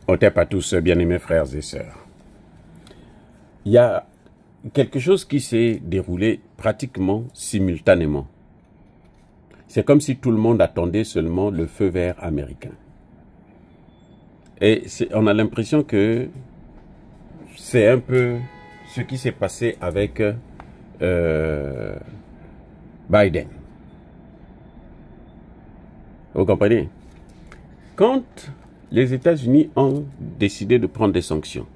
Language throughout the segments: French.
Au tape à tous, bien-aimés frères et sœurs. Il y a quelque chose qui s'est déroulé pratiquement simultanément. C'est comme si tout le monde attendait seulement le feu vert américain. Et on a l'impression que c'est un peu ce qui s'est passé avec Biden. Vous comprenez? Quand les États-Unis ont décidé de prendre des sanctions,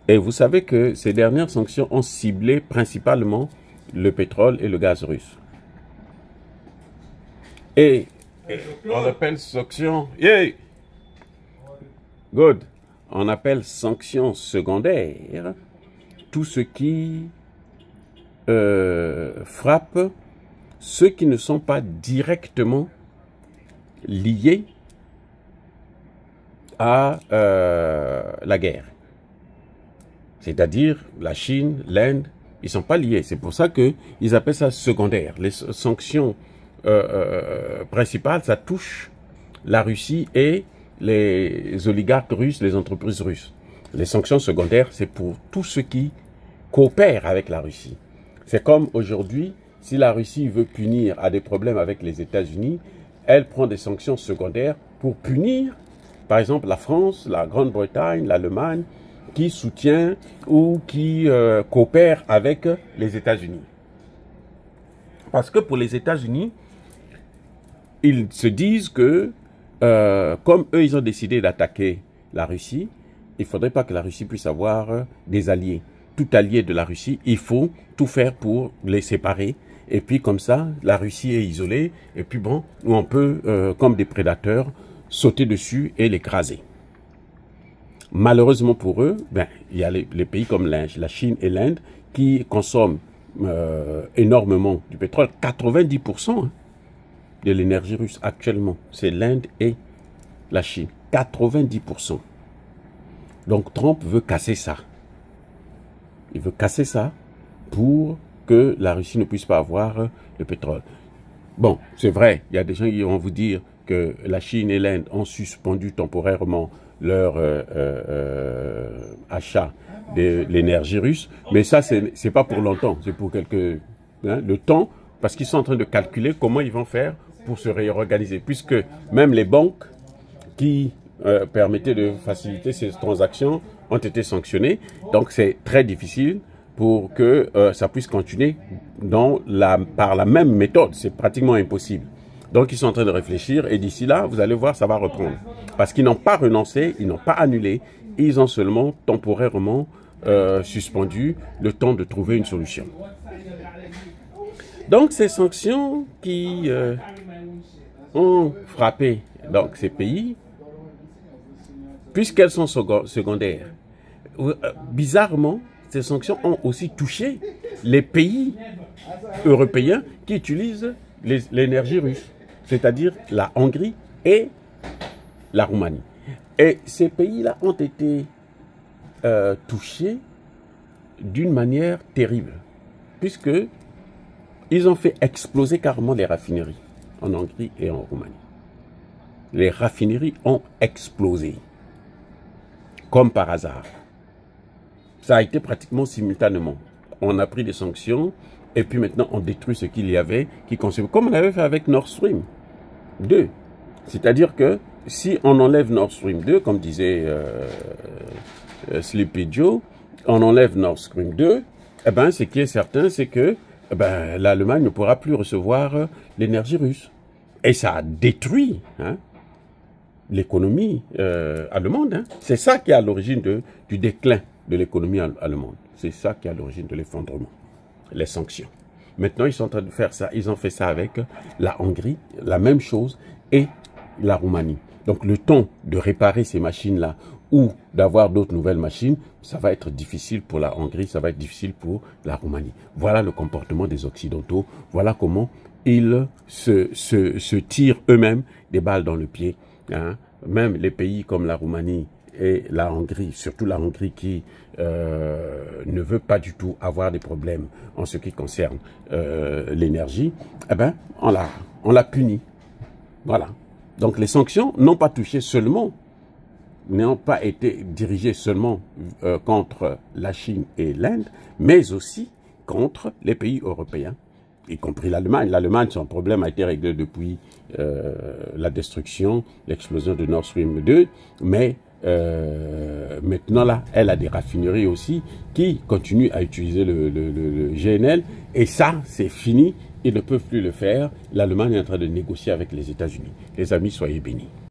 et vous savez que ces dernières sanctions ont ciblé principalement le pétrole et le gaz russe. Et on appelle sanctions... Yeah. Good. On appelle sanctions secondaires tout ce qui frappe ceux qui ne sont pas directement liés à la guerre. C'est-à-dire la Chine, l'Inde, ils ne sont pas liés. C'est pour ça qu'ils appellent ça secondaire. Les sanctions principales, ça touche la Russie et les oligarques russes, les entreprises russes. Les sanctions secondaires, c'est pour tous ceux qui coopèrent avec la Russie. C'est comme aujourd'hui, si la Russie veut punir à des problèmes avec les États-Unis, elle prend des sanctions secondaires pour punir, par exemple, la France, la Grande-Bretagne, l'Allemagne, qui soutient ou qui coopère avec les États-Unis. Parce que pour les États-Unis, ils se disent que, comme eux, ils ont décidé d'attaquer la Russie, il ne faudrait pas que la Russie puisse avoir des alliés. Tout allié de la Russie, il faut tout faire pour les séparer. Et puis comme ça, la Russie est isolée. Et puis bon, on peut, comme des prédateurs, sauter dessus et l'écraser. Malheureusement pour eux, il y a les pays comme la Chine et l'Inde qui consomment énormément du pétrole. 90% de l'énergie russe actuellement, c'est l'Inde et la Chine. 90%. Donc Trump veut casser ça. Il veut casser ça pour que la Russie ne puisse pas avoir le pétrole. Bon, c'est vrai, il y a des gens qui vont vous dire que la Chine et l'Inde ont suspendu temporairement leur achat de l'énergie russe, mais ça, c'est pas pour longtemps, c'est pour le temps, parce qu'ils sont en train de calculer comment ils vont faire pour se réorganiser, puisque même les banques qui permettaient de faciliter ces transactions ont été sanctionnées, donc c'est très difficile pour que ça puisse continuer par la même méthode, c'est pratiquement impossible. Donc, ils sont en train de réfléchir et d'ici là, vous allez voir, ça va reprendre. Parce qu'ils n'ont pas renoncé, ils n'ont pas annulé, ils ont seulement temporairement suspendu le temps de trouver une solution. Donc, ces sanctions qui ont frappé donc, ces pays, puisqu'elles sont secondaires, bizarrement, ces sanctions ont aussi touché les pays européens qui utilisent l'énergie russe, c'est-à-dire la Hongrie et la Roumanie. Et ces pays-là ont été touchés d'une manière terrible, puisque ils ont fait exploser carrément les raffineries en Hongrie et en Roumanie. Les raffineries ont explosé, comme par hasard. Ça a été pratiquement simultanément. On a pris des sanctions et puis maintenant on détruit ce qu'il y avait qui consommait, comme on avait fait avec Nord Stream 2. C'est-à-dire que si on enlève Nord Stream 2, comme disait Sleepy Joe, on enlève Nord Stream 2, eh ben, ce qui est certain, c'est que l'Allemagne ne pourra plus recevoir l'énergie russe. Et ça a détruit l'économie allemande. C'est ça qui est à l'origine du déclin de l'économie allemande. C'est ça qui est à l'origine de l'effondrement. Les sanctions. Maintenant, ils sont en train de faire ça. Ils ont fait ça avec la Hongrie, la même chose, et la Roumanie. Donc, le temps de réparer ces machines-là ou d'avoir d'autres nouvelles machines, ça va être difficile pour la Hongrie, ça va être difficile pour la Roumanie. Voilà le comportement des Occidentaux. Voilà comment ils se tirent eux-mêmes des balles dans le pied. Même les pays comme la Roumanie et la Hongrie, surtout la Hongrie qui ne veut pas du tout avoir des problèmes en ce qui concerne l'énergie, eh ben, on l'a puni. Voilà. Donc les sanctions n'ont pas touché seulement, n'ont pas été dirigées seulement contre la Chine et l'Inde, mais aussi contre les pays européens, y compris l'Allemagne. L'Allemagne, son problème a été réglé depuis la destruction, l'explosion de Nord Stream 2, mais maintenant là, elle a des raffineries aussi qui continuent à utiliser le GNL, et ça, c'est fini, ils ne peuvent plus le faire. L'Allemagne est en train de négocier avec les États-Unis. Les amis, soyez bénis.